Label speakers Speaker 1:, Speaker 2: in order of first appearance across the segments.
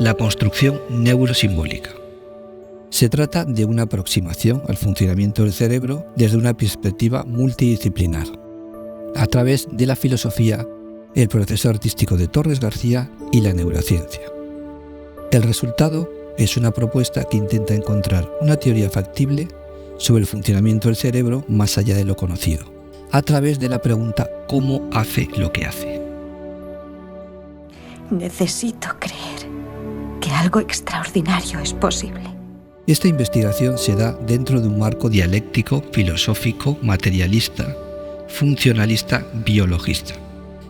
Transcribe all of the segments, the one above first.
Speaker 1: La construcción neurosimbólica. Se trata de una aproximación al funcionamiento del cerebro desde una perspectiva multidisciplinar, a través de la filosofía, el proceso artístico de Torres García y la neurociencia. El resultado es una propuesta que intenta encontrar una teoría factible sobre el funcionamiento del cerebro más allá de lo conocido, a través de la pregunta ¿cómo hace lo que hace?
Speaker 2: Necesito creer que algo extraordinario es posible.
Speaker 1: Esta investigación se da dentro de un marco dialéctico, filosófico, materialista, funcionalista, biologista,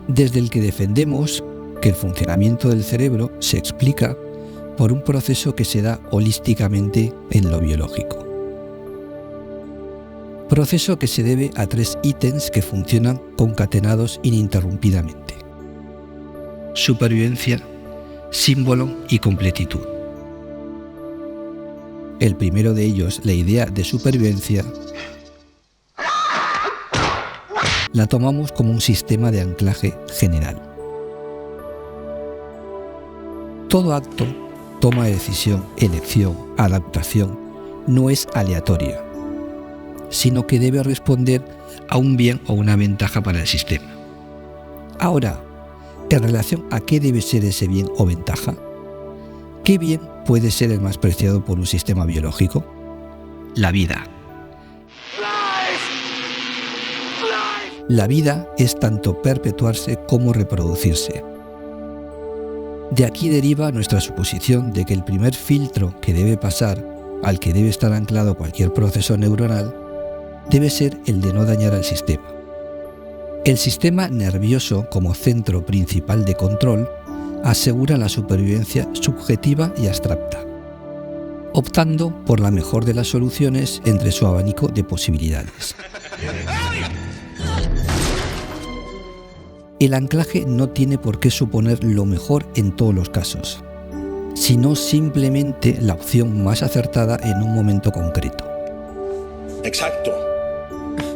Speaker 1: desde el que defendemos que el funcionamiento del cerebro se explica por un proceso que se da holísticamente en lo biológico. Proceso que se debe a 3 ítems que funcionan concatenados ininterrumpidamente: supervivencia, símbolo y completitud. El primero de ellos, la idea de supervivencia, la tomamos como un sistema de anclaje general. Todo acto, toma de decisión, elección, adaptación, no es aleatoria, sino que debe responder a un bien o una ventaja para el sistema. Ahora, en relación a qué debe ser ese bien o ventaja, ¿qué bien puede ser el más preciado por un sistema biológico? La vida. La vida es tanto perpetuarse como reproducirse. De aquí deriva nuestra suposición de que el primer filtro que debe pasar, al que debe estar anclado cualquier proceso neuronal, debe ser el de no dañar al sistema. El sistema nervioso, como centro principal de control, asegura la supervivencia subjetiva y abstracta, optando por la mejor de las soluciones entre su abanico de posibilidades. El anclaje no tiene por qué suponer lo mejor en todos los casos, sino simplemente la opción más acertada en un momento concreto.
Speaker 3: Exacto.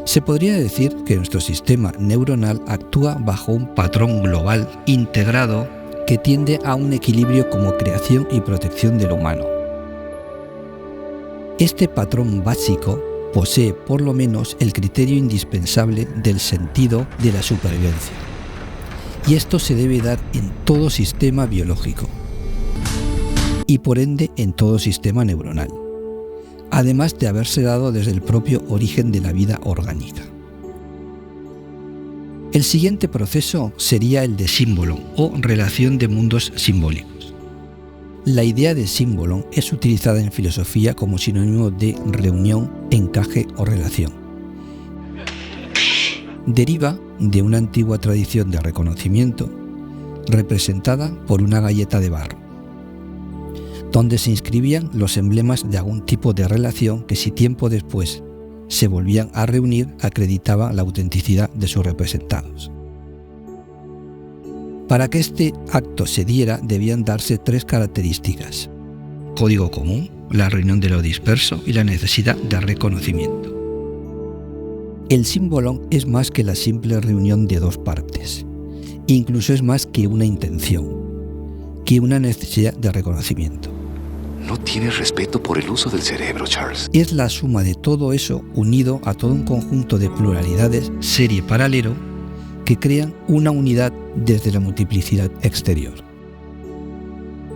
Speaker 1: Se podría decir que nuestro sistema neuronal actúa bajo un patrón global integrado que tiende a un equilibrio como creación y protección de lo humano. Este patrón básico posee por lo menos el criterio indispensable del sentido de la supervivencia. Y esto se debe dar en todo sistema biológico y por ende en todo sistema neuronal, además de haberse dado desde el propio origen de la vida orgánica. El siguiente proceso sería el de símbolo o relación de mundos simbólicos. La idea de símbolo es utilizada en filosofía como sinónimo de reunión, encaje o relación. Deriva de una antigua tradición de reconocimiento representada por una galleta de barro, donde se inscribían los emblemas de algún tipo de relación que, si tiempo después se volvían a reunir, acreditaba la autenticidad de sus representados. Para que este acto se diera debían darse 3 características: código común, la reunión de lo disperso y la necesidad de reconocimiento. El símbolo es más que la simple reunión de 2 partes, incluso es más que una intención, que una necesidad de reconocimiento.
Speaker 3: No tienes respeto por el uso del cerebro, Charles.
Speaker 1: Es la suma de todo eso unido a todo un conjunto de pluralidades serie paralelo que crean una unidad desde la multiplicidad exterior.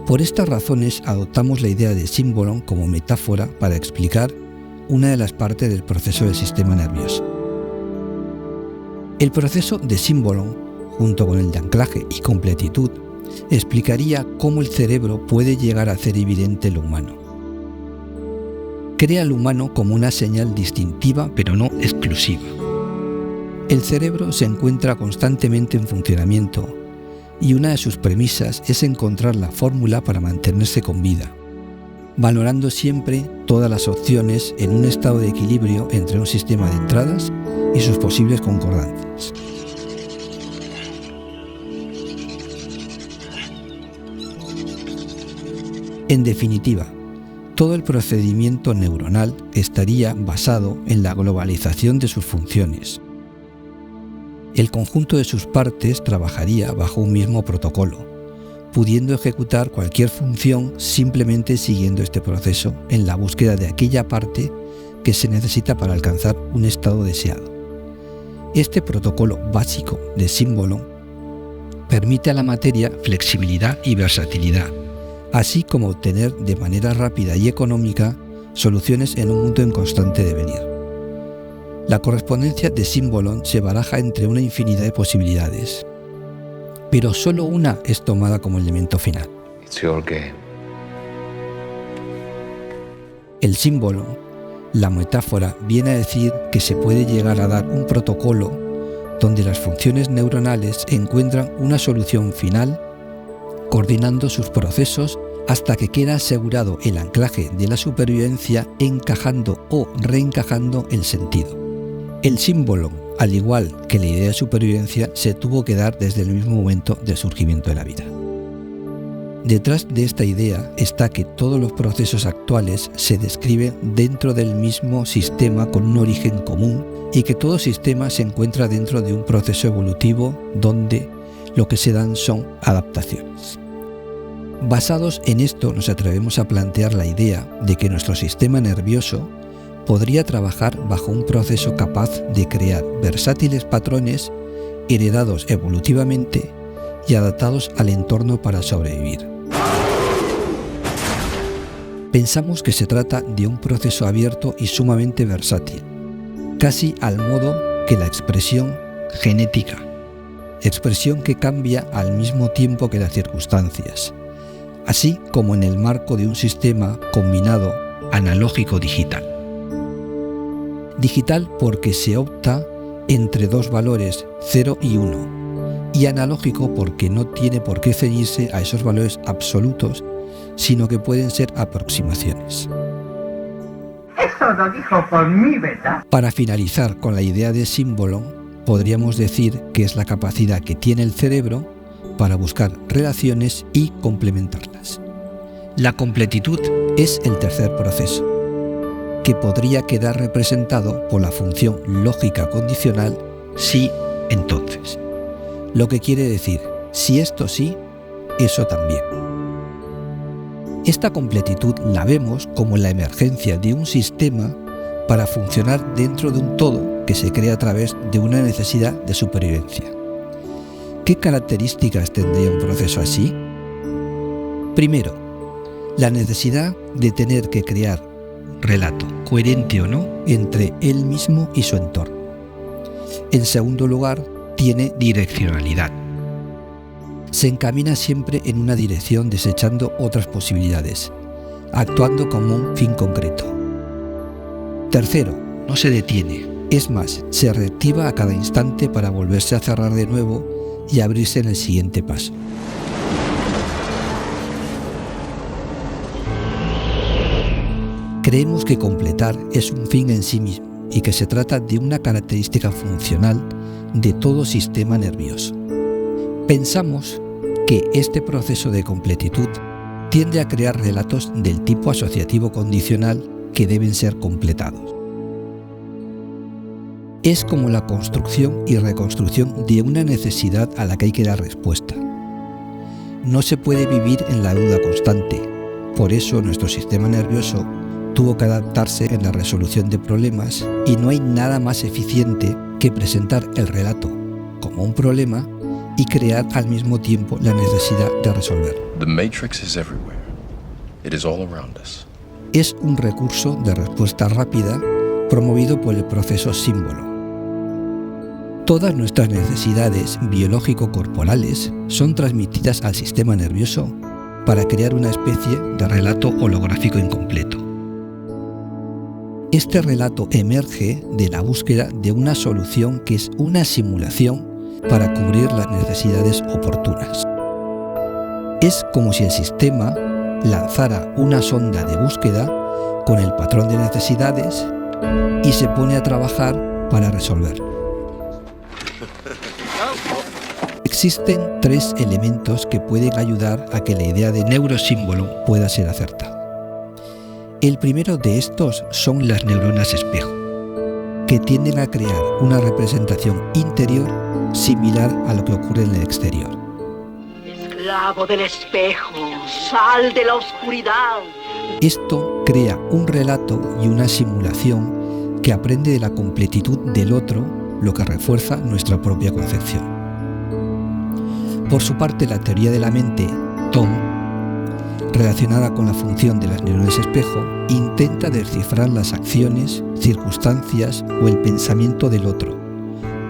Speaker 1: Por estas razones adoptamos la idea de símbolo como metáfora para explicar una de las partes del proceso del sistema nervioso. El proceso de símbolo, junto con el de anclaje y completitud, explicaría cómo el cerebro puede llegar a hacer evidente lo humano. Crea al humano como una señal distintiva pero no exclusiva. El cerebro se encuentra constantemente en funcionamiento y una de sus premisas es encontrar la fórmula para mantenerse con vida, valorando siempre todas las opciones en un estado de equilibrio entre un sistema de entradas y sus posibles concordancias. En definitiva, todo el procedimiento neuronal estaría basado en la globalización de sus funciones. El conjunto de sus partes trabajaría bajo un mismo protocolo, pudiendo ejecutar cualquier función simplemente siguiendo este proceso en la búsqueda de aquella parte que se necesita para alcanzar un estado deseado. Este protocolo básico de símbolo permite a la materia flexibilidad y versatilidad, así como obtener de manera rápida y económica soluciones en un mundo en constante devenir. La correspondencia de símbolo se baraja entre una infinidad de posibilidades, pero solo una es tomada como elemento final.
Speaker 3: It's your game.
Speaker 1: El símbolo, la metáfora, viene a decir que se puede llegar a dar un protocolo donde las funciones neuronales encuentran una solución final, coordinando sus procesos hasta que queda asegurado el anclaje de la supervivencia, encajando o reencajando el sentido. El símbolo, al igual que la idea de supervivencia, se tuvo que dar desde el mismo momento del surgimiento de la vida. Detrás de esta idea está que todos los procesos actuales se describen dentro del mismo sistema con un origen común y que todo sistema se encuentra dentro de un proceso evolutivo donde lo que se dan son adaptaciones. Basados en esto, nos atrevemos a plantear la idea de que nuestro sistema nervioso podría trabajar bajo un proceso capaz de crear versátiles patrones heredados evolutivamente y adaptados al entorno para sobrevivir. Pensamos que se trata de un proceso abierto y sumamente versátil, casi al modo que la expresión genética, expresión que cambia al mismo tiempo que las circunstancias, así como en el marco de un sistema combinado analógico-digital. Digital porque se opta entre dos valores 0 y 1, y analógico porque no tiene por qué ceñirse a esos valores absolutos, sino que pueden ser aproximaciones.
Speaker 4: Eso lo dijo por mí, ¿verdad?
Speaker 1: Para finalizar con la idea de símbolo, podríamos decir que es la capacidad que tiene el cerebro para buscar relaciones y complementarlas. La completitud es el tercer proceso, que podría quedar representado por la función lógica condicional sí, entonces. Lo que quiere decir, si esto sí, eso también. Esta completitud la vemos como la emergencia de un sistema para funcionar dentro de un todo que se crea a través de una necesidad de supervivencia. ¿Qué características tendría un proceso así? Primero, la necesidad de tener que crear un relato, coherente o no, entre él mismo y su entorno. En segundo lugar, tiene direccionalidad. Se encamina siempre en una dirección desechando otras posibilidades, actuando como un fin concreto. Tercero, no se detiene, es más, se reactiva a cada instante para volverse a cerrar de nuevo y abrirse en el siguiente paso. Creemos que completar es un fin en sí mismo y que se trata de una característica funcional de todo sistema nervioso. Pensamos que este proceso de completitud tiende a crear relatos del tipo asociativo condicional que deben ser completados. Es como la construcción y reconstrucción de una necesidad a la que hay que dar respuesta. No se puede vivir en la duda constante, por eso nuestro sistema nervioso tuvo que adaptarse en la resolución de problemas y no hay nada más eficiente que presentar el relato como un problema y crear al mismo tiempo la necesidad de resolverlo.
Speaker 5: The matrix is everywhere. It is all around us.
Speaker 1: Es un recurso de respuesta rápida promovido por el proceso símbolo. Todas nuestras necesidades biológico-corporales son transmitidas al sistema nervioso para crear una especie de relato holográfico incompleto. Este relato emerge de la búsqueda de una solución que es una simulación para cubrir las necesidades oportunas. Es como si el sistema lanzara una sonda de búsqueda con el patrón de necesidades y se pone a trabajar para resolverlo. Existen 3 elementos que pueden ayudar a que la idea de neurosímbolo pueda ser acertada. El primero de estos son las neuronas espejo, que tienden a crear una representación interior similar a lo que ocurre en el exterior.
Speaker 6: Esclavo del espejo, sal de la oscuridad.
Speaker 1: Esto crea un relato y una simulación que aprende de la completitud del otro, lo que refuerza nuestra propia concepción. Por su parte, la teoría de la mente, TOM, relacionada con la función de las neuronas espejo, intenta descifrar las acciones, circunstancias o el pensamiento del otro,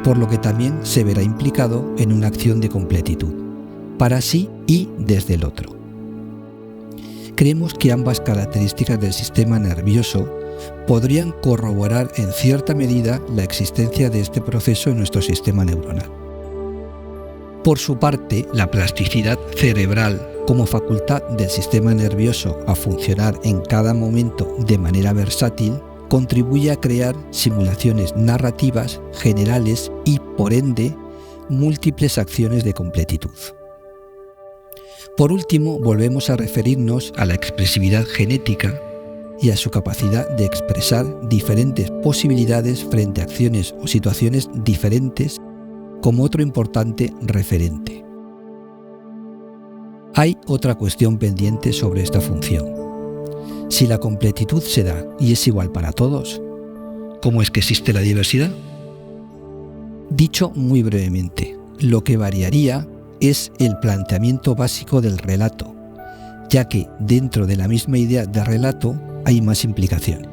Speaker 1: por lo que también se verá implicado en una acción de completitud, para sí y desde el otro. Creemos que ambas características del sistema nervioso podrían corroborar en cierta medida la existencia de este proceso en nuestro sistema neuronal. Por su parte, la plasticidad cerebral como facultad del sistema nervioso a funcionar en cada momento de manera versátil contribuye a crear simulaciones narrativas generales y, por ende, múltiples acciones de completitud. Por último, volvemos a referirnos a la expresividad genética y a su capacidad de expresar diferentes posibilidades frente a acciones o situaciones diferentes como otro importante referente. Hay otra cuestión pendiente sobre esta función. Si la completitud se da y es igual para todos, ¿cómo es que existe la diversidad? Dicho muy brevemente, lo que variaría es el planteamiento básico del relato, ya que dentro de la misma idea de relato hay más implicaciones.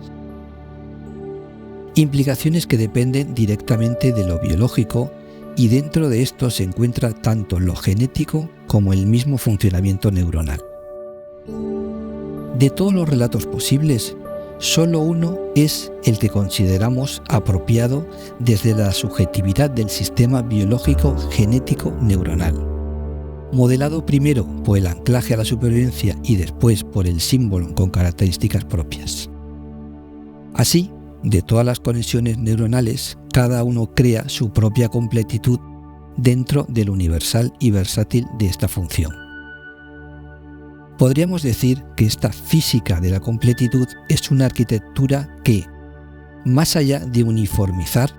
Speaker 1: Implicaciones que dependen directamente de lo biológico y dentro de esto se encuentra tanto lo genético como el mismo funcionamiento neuronal. De todos los relatos posibles, solo uno es el que consideramos apropiado desde la subjetividad del sistema biológico genético neuronal, modelado primero por el anclaje a la supervivencia y después por el símbolo con características propias. Así, de todas las conexiones neuronales, cada uno crea su propia completitud dentro del universal y versátil de esta función. Podríamos decir que esta física de la completitud es una arquitectura que, más allá de uniformizar,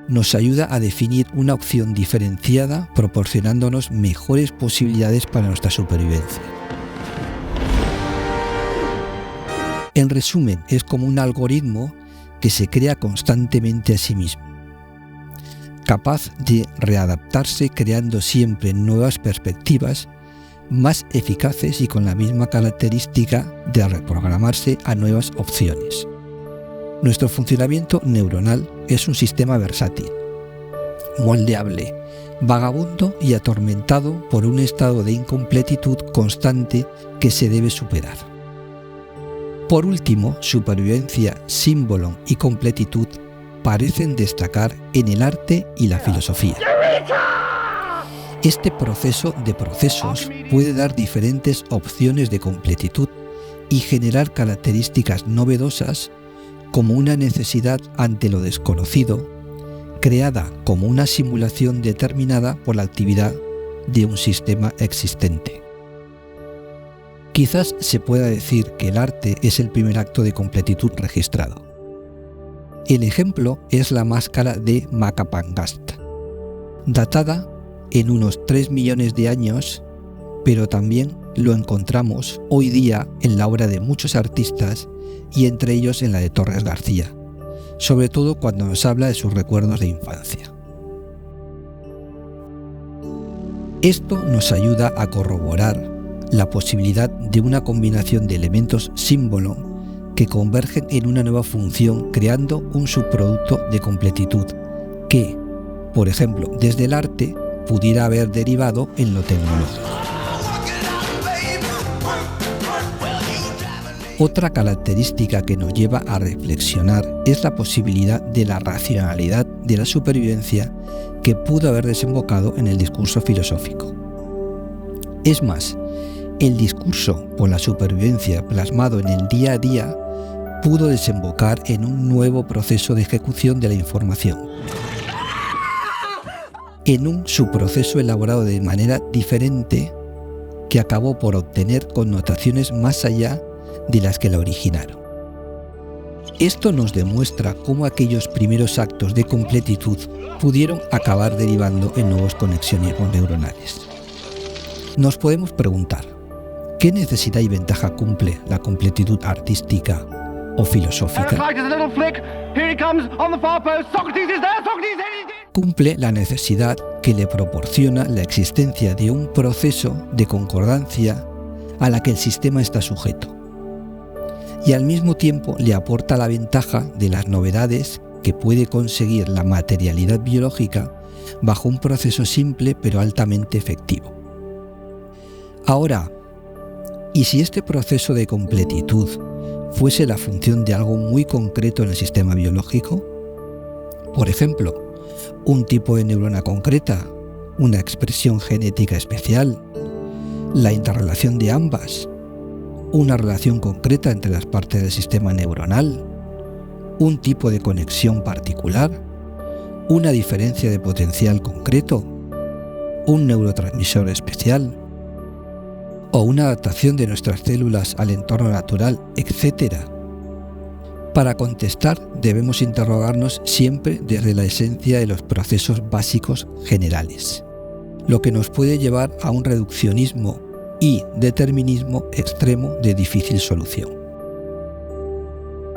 Speaker 1: nos ayuda a definir una opción diferenciada, proporcionándonos mejores posibilidades para nuestra supervivencia. En resumen, es como un algoritmo que se crea constantemente a sí mismo, capaz de readaptarse creando siempre nuevas perspectivas más eficaces y con la misma característica de reprogramarse a nuevas opciones. Nuestro funcionamiento neuronal es un sistema versátil, moldeable, vagabundo y atormentado por un estado de incompletitud constante que se debe superar. Por último, supervivencia, símbolo y completitud parecen destacar en el arte y la filosofía. Este proceso de procesos puede dar diferentes opciones de completitud y generar características novedosas como una necesidad ante lo desconocido, creada como una simulación determinada por la actividad de un sistema existente. Quizás se pueda decir que el arte es el primer acto de completitud registrado. El ejemplo es la máscara de Machapangast, datada en unos 3 millones de años, pero también lo encontramos hoy día en la obra de muchos artistas y entre ellos en la de Torres García, sobre todo cuando nos habla de sus recuerdos de infancia. Esto nos ayuda a corroborar la posibilidad de una combinación de elementos símbolo que convergen en una nueva función creando un subproducto de completitud que, por ejemplo, desde el arte pudiera haber derivado en lo tecnológico. Otra característica que nos lleva a reflexionar es la posibilidad de la racionalidad de la supervivencia que pudo haber desembocado en el discurso filosófico. Es más, el discurso por la supervivencia plasmado en el día a día pudo desembocar en un nuevo proceso de ejecución de la información, en un subproceso elaborado de manera diferente que acabó por obtener connotaciones más allá de las que la originaron. Esto nos demuestra cómo aquellos primeros actos de completitud pudieron acabar derivando en nuevos conexionismos neuronales. Nos podemos preguntar, ¿qué necesidad y ventaja cumple la completitud artística o filosófica? Cumple la necesidad que le proporciona la existencia de un proceso de concordancia a la que el sistema está sujeto, y al mismo tiempo le aporta la ventaja de las novedades que puede conseguir la materialidad biológica bajo un proceso simple pero altamente efectivo. Ahora, ¿y si este proceso de completitud fuese la función de algo muy concreto en el sistema biológico? Por ejemplo, un tipo de neurona concreta, una expresión genética especial, la interrelación de ambas, una relación concreta entre las partes del sistema neuronal, un tipo de conexión particular, una diferencia de potencial concreto, un neurotransmisor especial, o una adaptación de nuestras células al entorno natural, etc. Para contestar, debemos interrogarnos siempre desde la esencia de los procesos básicos generales, lo que nos puede llevar a un reduccionismo y determinismo extremo de difícil solución.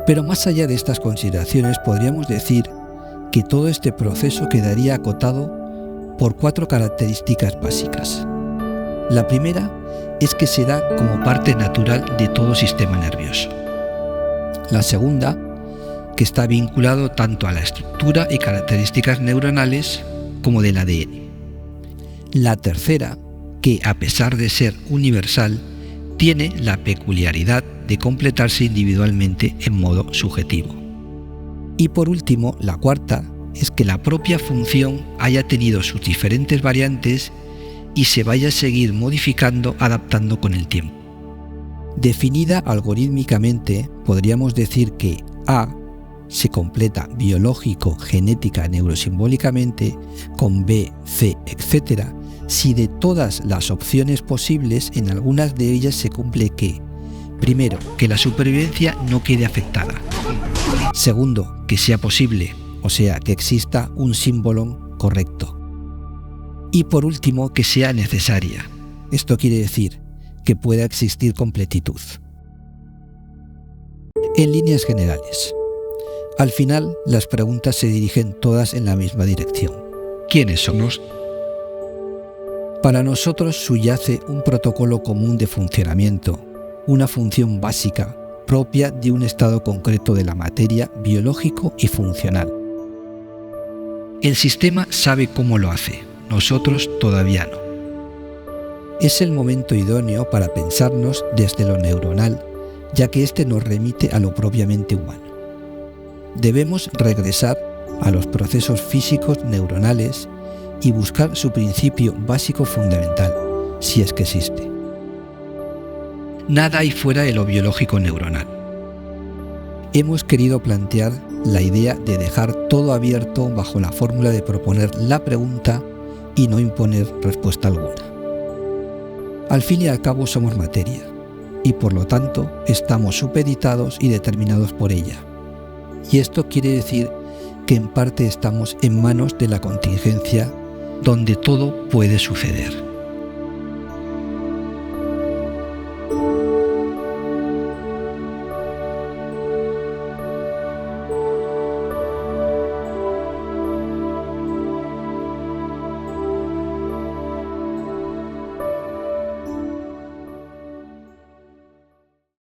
Speaker 1: Pero más allá de estas consideraciones, podríamos decir que todo este proceso quedaría acotado por 4 características básicas. La primera es que se da como parte natural de todo sistema nervioso. La segunda, que está vinculado tanto a la estructura y características neuronales como del ADN. La tercera, que a pesar de ser universal, tiene la peculiaridad de completarse individualmente en modo subjetivo. Y por último, la cuarta, es que la propia función haya tenido sus diferentes variantes y se vaya a seguir modificando, adaptando con el tiempo. Definida algorítmicamente, podríamos decir que A se completa biológico, genética, neurosimbólicamente con B, C, etc. si de todas las opciones posibles, en algunas de ellas se cumple que, primero, que la supervivencia no quede afectada. Segundo, que sea posible, o sea, que exista un símbolo correcto. Y por último, que sea necesaria. Esto quiere decir que pueda existir completitud. En líneas generales, al final las preguntas se dirigen todas en la misma dirección. ¿Quiénes somos? Para nosotros subyace un protocolo común de funcionamiento, una función básica propia de un estado concreto de la materia biológico y funcional. El sistema sabe cómo lo hace, nosotros todavía no. Es el momento idóneo para pensarnos desde lo neuronal, ya que este nos remite a lo propiamente humano. Debemos regresar a los procesos físicos neuronales y buscar su principio básico fundamental, si es que existe. Nada hay fuera de lo biológico neuronal. Hemos querido plantear la idea de dejar todo abierto bajo la fórmula de proponer la pregunta y no imponer respuesta alguna. Al fin y al cabo somos materia, y por lo tanto estamos supeditados y determinados por ella. Y esto quiere decir que en parte estamos en manos de la contingencia, donde todo puede suceder.